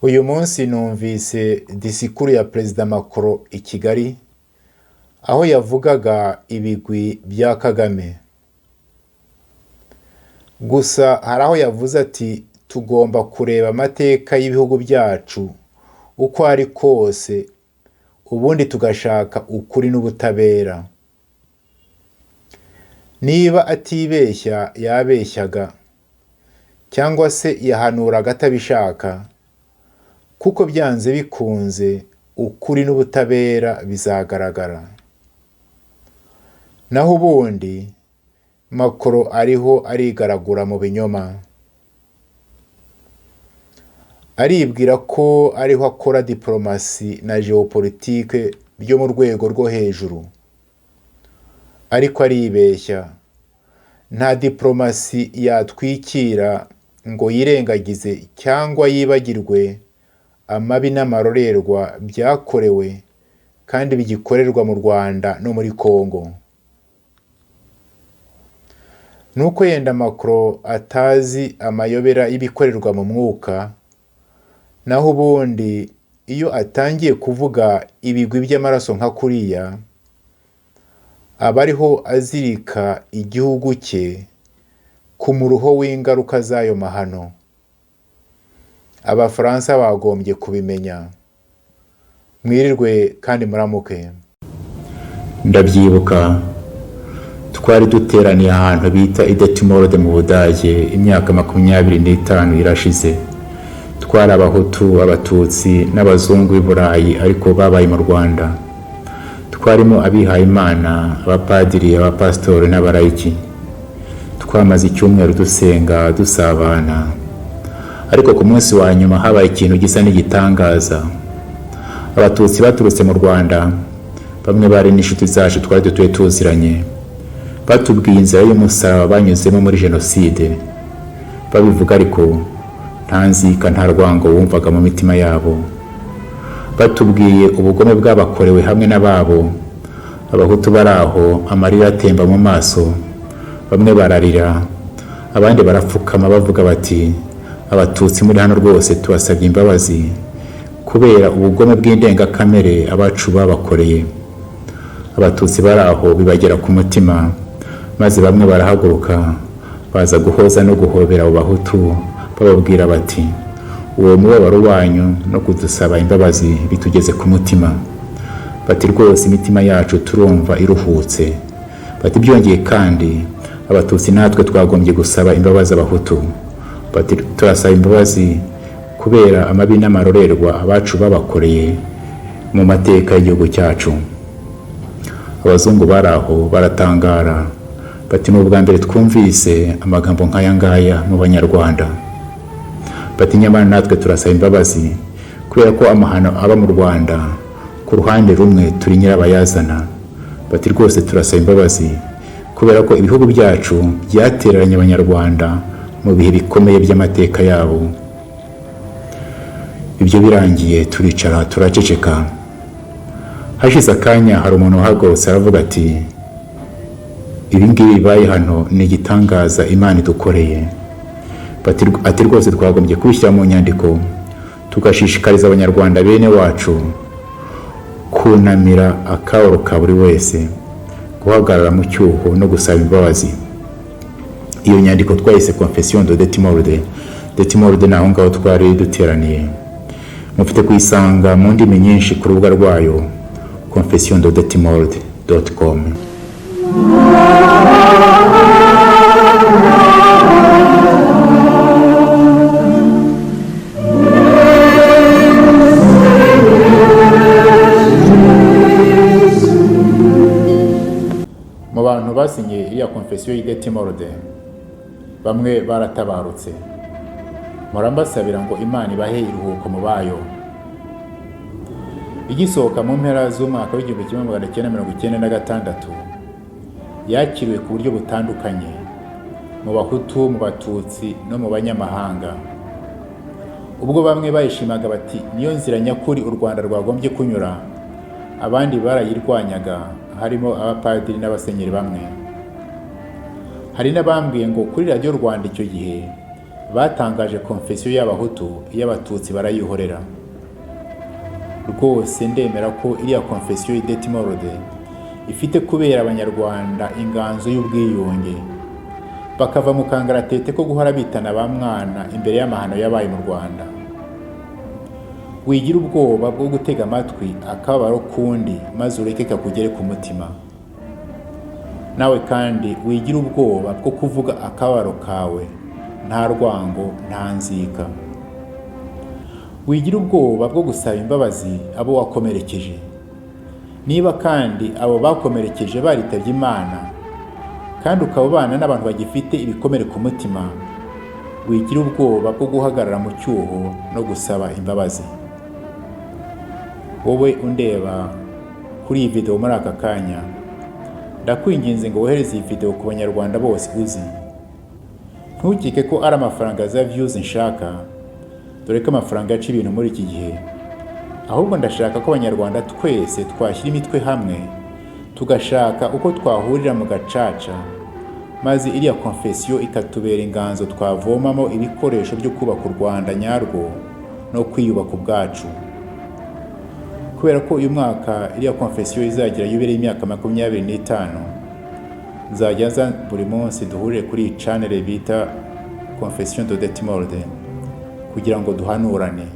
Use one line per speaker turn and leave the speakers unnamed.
Uyu munsi numvise disikuru ya Perezida Macron i Kigali, aho yavugaga ibigwi bya Kagame. Gusa hari aho yavuze ati tugomba kureba amateka y'ibihugu byacu uko ari kose, ubundi tugashaka ukuri n'ubutabera. Niba atibeshya yabeshyaga, cyangwa se yahanuraga atabishaka, kuko byanze bikunze ukuri n'ubutabera bizagaragara. Naho ubundi Macron ariho arigaragura mu binyoma, aribwira ko ariho akora diplomasi na geopolitique byo mu rwego rwo hejuru, ariko aribeshya. Nta diplomasi yatwikira ngo yirengagize cyangwa yibagirwe amabi n'amarorerwa byakorewe kandi bigikorerwa mu Rwanda no muri Congo. Nuko yenda Macron atazi amayobera y'ibikorerwa mu mwuka, naho ubundi iyo atangiye kuvuga ibigwi by'amaraso nka kuriya, aba ariho azirika igihugu cye ku muruho w'ingaruka z'ayo mahano. Abafaransa bagombye kubimenya. Mwirirwe kandi muramuke.
Ndabyibuka twari duteraniye ahantu bita Idétimorde mu Budage imyaka 25 irashize. Twari abahutu, abatutsi n'abazungu b'i Burayi ariko babaye mu Rwanda. Twarimo abihaye Imana, abapadiri, abapastori n'abarayiki. Twamaze icyumweru dusenga dusabana, ariko ku munsi wa nyuma habaye ikintu gisa n'igitangaza. Abatutsi baturutse mu Rwanda, bamwe bari n'inshuti zacu twari dutuye tuziranye, batubwiye inzira y'umusaraba banyuzemo muri jenoside. Babivuga ariko nta nzika nta rwango wumvaga mu mitima yabo. Batubwiye ubugome bw'abakorewe hamwe n'ababo. Abahutu baraho amarira atemba mu maso, bamwe bararira, abandi barapfukama bavuga bati abatutsi muri hano rwose tubasabye imbabazi kubera ubugome bw'indengakamere abacu babakoreye. Abatutsi baraho bibagera ku mutima, maze bamwe barahaguruka baza guhoza no guhobera abo bahutu, bababwira bati uwo mubabaro wanyu no kudusaba imbabazi bitugeze ku mutima. Bati rwose imitima yacu turumva iruhutse. Bati byongeye kandi abatutsi natwe twagombye gusaba imbabazi abahutu. Bati turasaba imbabazi kubera amabi n'amarorerwa abacu babakoreye mu mateka y'igihugu cyacu. Abazungu baraho baratangara, bati n'ubwa mbere twumvise amagambo nk'aya ngaya mu Banyarwanda. Bati nyamara natwe turasaba imbabazi kubera ko amahano aba mu Rwanda ku ruhande rumwe turi nyirabayazana. Bati rwose turasaba imbabazi kubera ko ibihugu byacu byatereranye Abanyarwanda mu bihe bikomeye by'amateka yabo. Ibyo birangiye turicara turaceceka. Hashize akanya hari umuntu uhagurutse aravuga ati ibi ngibi bibaye hano ni igitangaza Imana idukoreye. Ati rwose twagombye kubishyira mu nyandiko tugashishikariza Abanyarwanda bene wacu kunamira akababaro ka buri wese, guhagarara mu cyuho no gusaba imbabazi. Iyo nyandiko twayise Confession de Détimorde. Détimorde naho ngaho twari duteraniye. Mufite kuyisanga mu ndimi nyinshi ku rubuga rwayo confessiondedétimorde.com. Mu bantu basinye iriya Confession y'Idétimorde, bamwe baratabarutse. Murambasabira ngo Imana ibahe iruhuko mu bayo. Igisohoka mu mpera z'umwaka w'1996, yakiriwe ku buryo butandukanye mu bahutu, mu batutsi no mu banyamahanga. Ubwo bamwe bayishimaga bati niyo nzira nyakuri u Rwanda rwagombye kunyura, abandi barayirwanyaga, harimo abapadiri n'abasenyeri bamwe. Hari n'abambwiye ngo kuri Radio Rwanda icyo gihe
batangaje konfesiyo y'abahutu, iy'abatutsi barayihorera. Rwose ndemera ko iriya konfesiyo y'Idetimorode ifite kubera abanyarwanda inganzo y'ubwiyunge, bakava mu kangaratete ko guhora bitana ba mwana imbere y'amahano yabaye mu Rwanda. Wigira ubwoba bwo gutega amatwi akababaro kundi maze ureke kakugere ku mutima. Nawe kandi wigira ubwoba bwo kuvuga akababaro kawe nta rwango, nta nzika. Wigira ubwoba bwo gusaba imbabazi abo wakomerekeje. Niba kandi abo bakomerekeje baritabye Imana kandi ukaba ubana n'abantu bagifite ibikomere ku mutima, wigira ubwoba bwo guhagarara mu cyuho no gusaba imbabazi. Wowe undeba kuri iyi video muri aka kanya, ndakwinginze ngo wohereze iyi video ku banyarwanda bose uzi. Ntukike ko ari amafaranga za views nshaka, dore ko amafaranga yaca ibintu muri iki gihe. Ahubwo ndashaka ko abanyarwanda twese twashyira imitwe hamwe, tugashaka uko twahurira mu gacaca, maze iriya konfesiyo ikatubera inganzo twavomamo ibikoresho byo kubaka u Rwanda nyarwo no kwiyubaka ubwacu. Kubera ko uyu mwaka iriya konfesiyo izagira yubile y'imyaka 25, nzajya nza buri munsi duhurire kuri iyi channel bita Confession d'Idetimorode kugira ngo duhanurane.